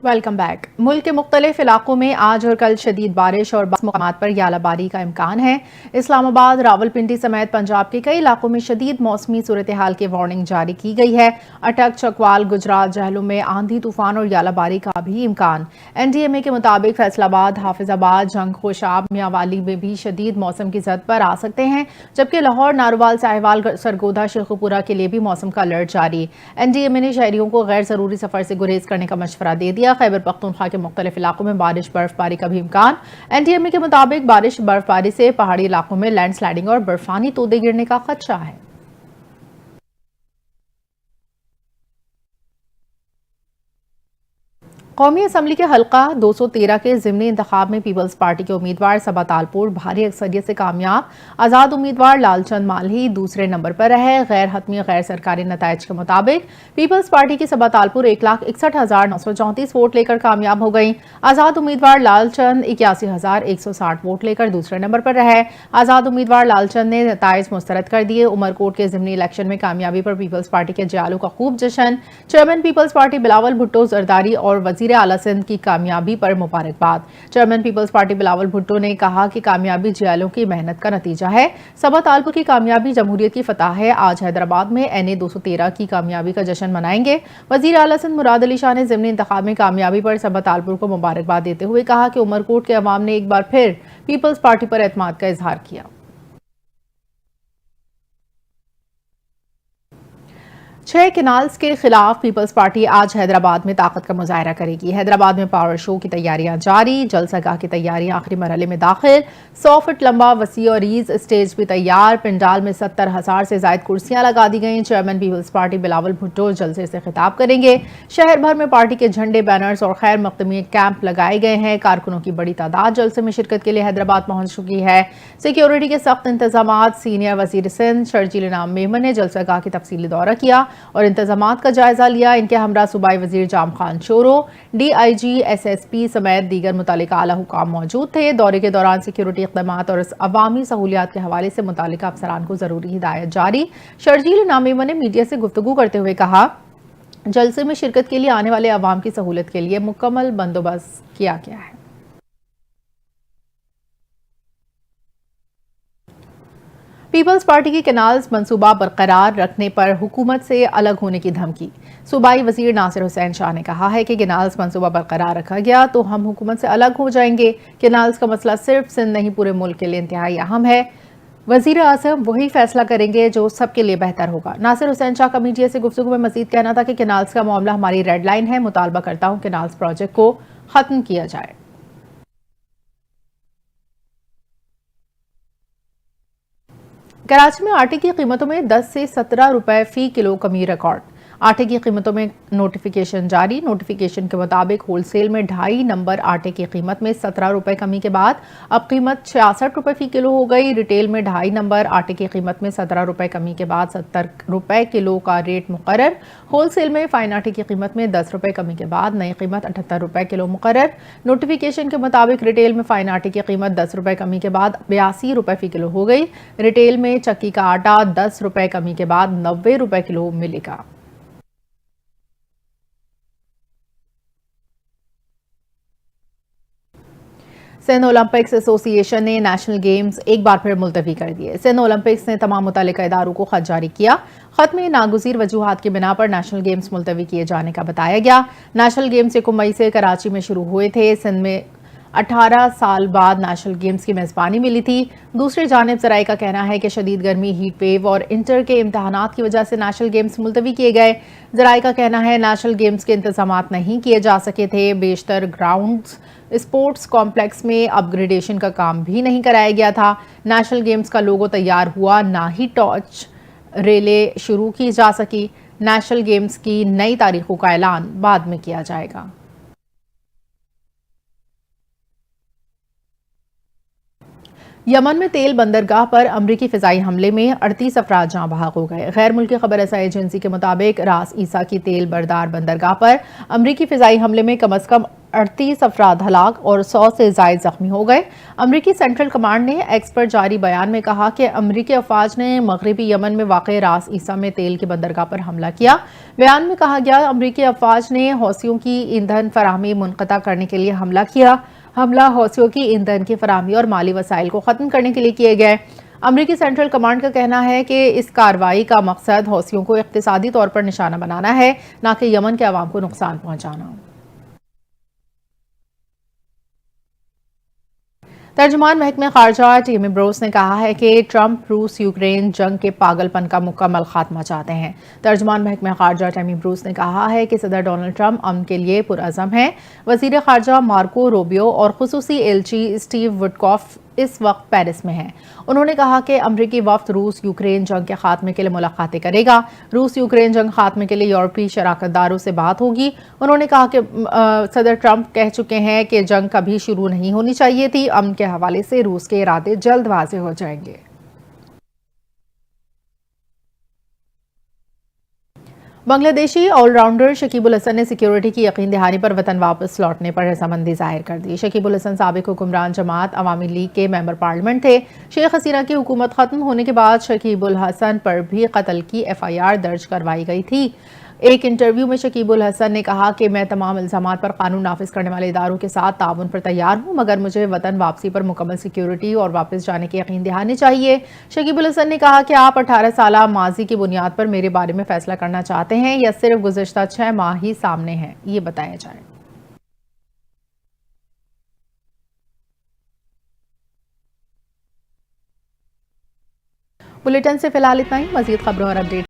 Welcome back. मुल्क के मुख्तलिफ इलाकों में आज और कल शदीद बारिश और बाज़ मकामात पर यालाबारी का इम्कान है। इस्लामाबाद, रावलपिंडी समेत पंजाब के कई इलाकों में शदीद मौसमी सूरत हाल की वार्निंग जारी की गई है। अटक, चकवाल, गुजरात, जहलुम में आंधी तूफान और यालाबारी का भी इम्कान। NDMA के मुताबिक फैसलाबाद, हाफिजाबाद, जंग, खुशाब, मियांवाली में भी शदीद मौसम की जद पर आ सकते हैं, जबकि लाहौर, नारोवाल, साहिवाल, सरगोधा, शेखुपुरा के लिए भी मौसम का अलर्ट जारी। NDMA ने शहरियों को गैर जरूरी सफर से गुरेज करने का मशवरा दे दिया। खैबर पख्तूनख्वा के मुख्तलिफ इलाकों में बारिश बर्फबारी का भी इम्कान। NDMA के मुताबिक बारिश बर्फबारी से पहाड़ी इलाकों में लैंड स्लाइडिंग और बर्फानी तोदे गिरने का खदशा है। कौमी असम्बली के हल्का 213 के ज़िमनी इंतखाब में पीपल्स पार्टी के उम्मीदवार सबा तालपुर भारी अक्सरियत से कामयाब। आज़ाद उम्मीदवार लालचंद मालही दूसरे नंबर पर रहे। गैर हतमी गैर सरकारी नताइज के मुताबिक पीपल्स पार्टी की सबा तालपुर 1,61,934 वोट लेकर कामयाब हो गई। आज़ाद उम्मीदवार लालचंद 81,160 वोट लेकर दूसरे नंबर पर रहे। आज़ाद उम्मीदवार लालचंद ने नताइज मुस्तरद कर दिए। उमरकोट के ज़िमनी इलेक्शन में कामयाबी पर पीपल्स पार्टी के जियालों का खूब जश्न। चेयरमैन पीपल्स पार्टी बिलावल भुट्टो जरदारी और वजीर आला सिंध की कामयाबी पर मुबारकबाद। चेयरमैन पीपल्स पार्टी बिलावल भुट्टो ने कहा कि कामयाबी जियालों की मेहनत का नतीजा है। सबा तालपुर की कामयाबी जमहूरियत की फतह है। आज हैदराबाद में NA 213 की कामयाबी का जश्न मनाएंगे। वजीर आला सिंध मुराद अली शाह ने ज़िमनी इंतखाब में कामयाबी पर सबा तालपुर को मुबारकबाद देते हुए कहा कि उमरकोट के अवाम ने एक बार फिर पीपल्स पार्टी पर एतमाद का इजहार किया। 6 केनाल्स के खिलाफ पीपल्स पार्टी आज हैदराबाद में ताकत का मुजाहरा करेगी। हैदराबाद में पावर शो की तैयारियां जारी। जलसागाह की तैयारियां आखिरी मरहले में दाखिल। 100 फुट लंबा वसी और ईज स्टेज भी तैयार। पंडाल में 70,000 से ज्यादा कुर्सियां लगा दी गई। चेयरमैन पीपल्स पार्टी बिलावल भुट्टो जलसे से खिताब करेंगे। शहर भर में पार्टी के झंडे, बैनर्स और खैर मकदमी कैंप लगाए गए हैं। कारकुनों की बड़ी तादाद जलसे में शिरकत के लिए हैदराबाद पहुंच चुकी है। सिक्योरिटी के सख्त इंतजाम। सीनियर वजीर सिंध शर्जील इनाम मेमन ने जलसागाह की तफसीली दौरा किया और इंतजामात का जायजा लिया। इनके हमरा सूबाई वजीर जाम खान चोरो, DIG, SSP समेत दीगर मुतालिका आला हुकाम मौजूद थे। दौरे के दौरान सिक्योरिटी इक़दामात और अवामी सहूलियात के हवाले से मुतालिका अफसरान को जरूरी हिदायत जारी। शर्जील इनाम मेमन ने मीडिया से गुफ्तगू करते हुए कहा, जलसे में शिरकत के लिए आने वाले अवाम की सहूलत के लिए मुकम्मल बंदोबस्त किया गया है। पीपल्स पार्टी की कैनाल्स मंसूबा बरकरार रखने पर हुकूमत से अलग होने की धमकी। सूबाई वजीर नासिर हुसैन शाह ने कहा है कि कैनाल्स मंसूबा बरकरार रखा गया तो हम हुकूमत से अलग हो जाएंगे। कैनाल्स का मसला सिर्फ सिंध नहीं पूरे मुल्क के लिए इंतहाई अहम है। वजीर आज़म वही फैसला करेंगे जो सबके लिए बेहतर होगा। नासिर हुसैन शाह का मीडिया से गुफ्तगू में मजीद कहना था कि कैनाल्स का मामला हमारी रेड लाइन है। मुतालबा करता हूँ कैनाल्स प्रोजेक्ट को खत्म किया जाए। कराची में आटे की कीमतों में 10 से 17 रुपए फी किलो कमी रिकॉर्ड। आटे की कीमतों में नोटिफिकेशन जारी। नोटिफिकेशन के मुताबिक होलसेल में 2.5 नंबर आटे की कीमत में 17 रुपए कमी के बाद अब कीमत 66 रुपए फी किलो हो गई। रिटेल में 2.5 नंबर आटे की कीमत में 17 रुपए कमी के बाद 70 रुपए किलो का रेट मुकर्रर। होलसेल में फाइन आटे की कीमत में 10 रुपए कमी के बाद नई कीमत 78 रुपए किलो मुकर्रर। नोटिफिकेशन के मुताबिक रिटेल में फाइन आटे की कीमत 10 रुपए कमी के बाद 82 रुपए फी किलो हो गई। रिटेल में चक्की का आटा 10 रुपए कमी के बाद 90 रुपए किलो मिलेगा। सिंध ओलंपिक्स एसोसिएशन ने नेशनल गेम्स एक बार फिर मुलतवी कर दिए। सिंध ओलंपिक्स ने तमाम मुतल्लिका इदारों को खत जारी किया। खत में नागुज़ीर वजूहात की बिना पर नेशनल गेम्स मुलतवी किए जाने का बताया गया। नेशनल गेम्स 1 मई से कराची में शुरू हुए थे। सिंध में 18 साल बाद नेशनल गेम्स की मेज़बानी मिली थी। दूसरी जानिब ज़राए का कहना है कि शदीद गर्मी, हीट वेव और इंटर के इम्तहानात की वजह से नेशनल गेम्स मुलतवी किए गए। ज़राए का कहना है नेशनल गेम्स के इंतजामात नहीं किए जा सके थे। बेशतर ग्राउंड्स, स्पोर्ट्स कॉम्प्लेक्स में अपग्रेडेशन का काम भी नहीं कराया गया था। नेशनल गेम्स का लोगो तैयार हुआ, ना ही टॉर्च रेले शुरू की जा सकी। नेशनल गेम्स की नई तारीखों का ऐलान बाद में किया जाएगा। यमन में तेल बंदरगाह पर अमरीकी फिजाई हमले में 38 अफराद जाँ बहक हो गए। गैर मुल्की खबर रसाई एजेंसी के मुताबिक रास ईसा की तेल बरदार बंदरगाह पर अमरीकी फिजाई हमले में कम अज कम 38 افراد ہلاک اور 100 سے زائد زخمی ہو گئے۔ امریکی سینٹرل کمانڈ نے ایکس پر جاری بیان میں کہا کہ امریکی افواج نے مغربی یمن میں واقع راس عیسیٰ میں تیل کی بندرگاہ پر حملہ کیا۔ بیان میں کہا گیا امریکی افواج نے حوثیوں کی ایندھن فراہمی منقطع کرنے کے لیے حملہ کیا۔ حملہ حوثیوں کی ایندھن کی فراہمی اور مالی وسائل کو ختم کرنے کے لیے کیے گئے۔ امریکی سینٹرل کمانڈ کا کہنا ہے کہ اس کارروائی کا مقصد حوثیوں کو اقتصادی طور پر نشانہ بنانا ہے، نہ کہ یمن کے عوام کو نقصان پہنچانا۔ ترجمان محکمہ خارجہ ٹیمی بروس نے کہا ہے کہ ٹرمپ روس یوکرین جنگ کے پاگل پن کا مکمل خاتمہ چاہتے ہیں۔ ترجمان محکمہ خارجہ ٹیمی بروس نے کہا ہے کہ صدر ڈونلڈ ٹرمپ امن کے لیے پرعزم ہیں۔ وزیر خارجہ مارکو روبیو اور خصوصی ایلچی اسٹیو وڈکوف اس وقت پیرس میں ہیں۔ انہوں نے کہا کہ امریکی وفد روس یوکرین جنگ کے خاتمے کے لیے ملاقاتیں کرے گا۔ روس یوکرین جنگ خاتمے کے لیے یورپی شراکت داروں سے بات ہوگی۔ انہوں نے کہا کہ صدر ٹرمپ کہہ چکے ہیں کہ جنگ کبھی شروع نہیں ہونی چاہیے تھی۔ امن کے حوالے سے روس کے ارادے جلد واضح ہو جائیں گے۔ بنگلہ دیشی آل راؤنڈر شکیب الحسن نے سیکیورٹی کی یقین دہانی پر وطن واپس لوٹنے پر رضامندی ظاہر کر دی۔ شکیب الحسن سابق حکمران جماعت عوامی لیگ کے ممبر پارلیمنٹ تھے۔ شیخ حسینہ کی حکومت ختم ہونے کے بعد شکیب الحسن پر بھی قتل کی FIR درج کروائی گئی تھی۔ ایک انٹرویو میں شکیب الحسن نے کہا کہ میں تمام الزامات پر قانون نافذ کرنے والے اداروں کے ساتھ تعاون پر تیار ہوں، مگر مجھے وطن واپسی پر مکمل سیکیورٹی اور واپس جانے کی یقین دہانی چاہیے۔ شکیب الحسن نے کہا کہ آپ 18 سالہ ماضی کی بنیاد پر میرے بارے میں فیصلہ کرنا چاہتے ہیں یا صرف گزشتہ 6 ماہ ہی سامنے ہیں، یہ بتایا جائے۔ بلیٹن سے فی الحال اتنا ہی۔ مزید خبروں اور اپڈیٹ